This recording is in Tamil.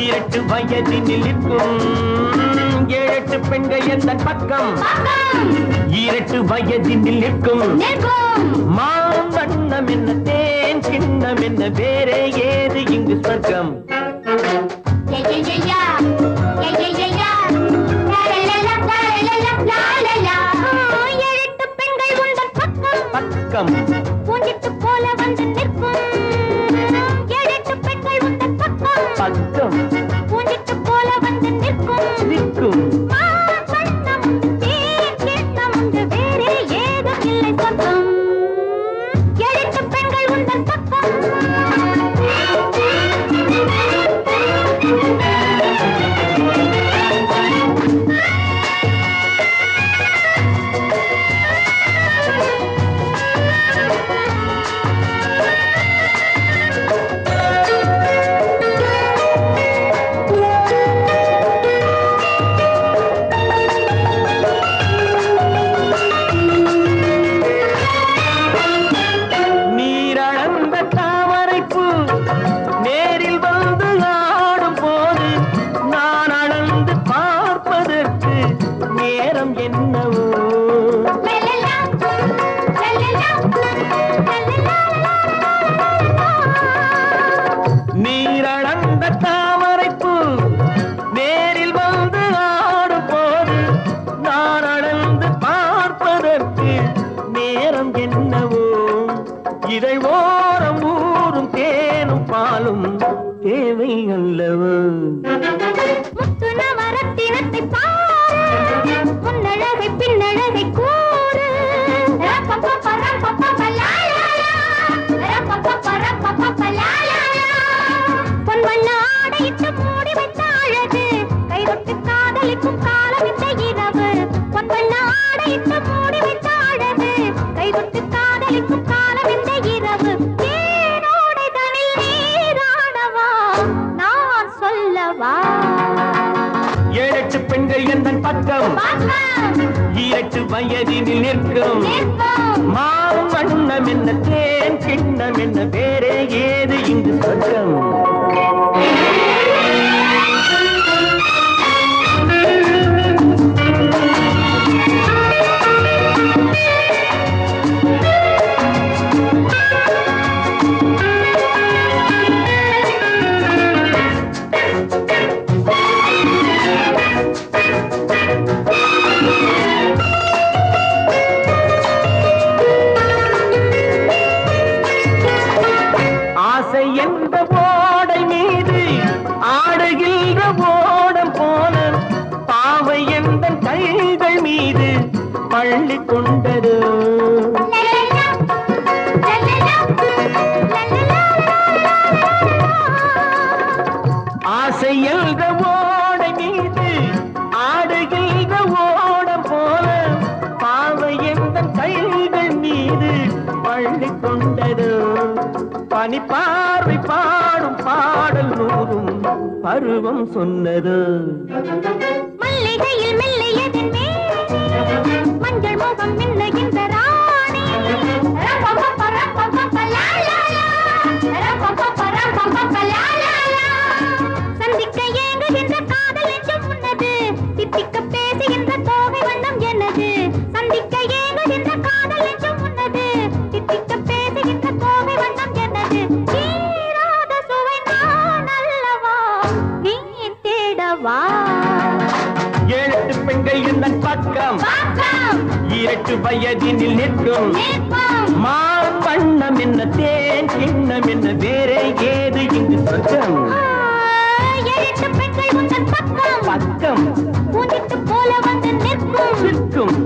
8 வயதினில் இருக்கும் 7 பெண்கள் எந்த பக்கம் 8 வயதினில் இருக்கும் மாவண்ணம் என்ன தேன் கிண்ணம் என்ன வேறே ஏது இங்கு சொர்க்கம் பக்கம் போல வந்து நிற்கும் 8 பெண்கள் உந்தன் பக்கம் பக்கம் பூஞ்சிட்டு போல வந்து நிற்கும் மாவண்ணம் தேன் கிண்ணம் வேறே ஏதும் இல்லை சொர்க்கம் 8 பெண்கள் உந்தன் பக்கம் நீரளந்த தாமரைப்பூ நேரில் வந்து ஆடும் போது நான் அளந்து பார்ப்பதற்கு நேரம் என்னவோ இதை ஓரம் ஊரும் தேனும் பாலும் தேவை அல்லவோ முத்துநவரத்தினத்தை பாரு முன்னழகை பின்னழகை கூறு பொன்வண்ண ஆடையிட்டு மூடி வைத்த அழகு கைதொட்டு காதலிக்கும் காலம் இந்த இரவு பொன்வண்ண ஆடையிட்டு மூடி வைத்த அழகு கைதொட்டு காதலிக்கும் காலம் இந்த இரவு தேனோடைதனில் நீராடவா நான் சொல்லவா 7 பெண்கள் எந்தன் பக்கம் 8 வயதினில் நிற்கும் மாவும் வண்ணம் என்ன தேன் கிண்ணம் என்ன வேறே ஏது இங்கு சொர்க்கம் ஆசை என்ற ஓடை மீது ஆடுகின்ற ஓடம் போல பாவை என்ற கைகள் மீது பள்ளி கொண்டது ஆசை என்ற ஓடை மீது ஆடுகின்ற ஓடம் போல பாவை என்ற கைகள் மீது பள்ளி கொண்டது பனிப்பார்வை பாடும் பாடல் நூறும் பருவம் சொன்னது மல்லிகையில் மெல்லியதின் மஞ்சள் முகம் மின்னுகின்ற ராணி சந்திக்க ஏங்குகின்ற காதல் என்றும் உன்னது தித்திக்க பேசுகின்ற தோகை வண்ணம் என்னது சந்திக்க ஏங்குகின்ற காதல் என்றும் உன்னது தித்திக்க பேசுகின்ற தோகை வண்ணம் என்னது தீராத சுவை நான் அல்லவா நீ தேடவா 7 பெண்கள் எந்தன் பக்கம் 8 வயதினில் நிற்கும் மான் வண்ணம் என்ன தேன் கிண்ணம் என்ன வேறே ஏது இங்கு சொர்க்கம் 8 பெண்கள் உந்தன் பக்கம் பக்கம் பூஞ்சிட்டு போல வந்து நிற்கும்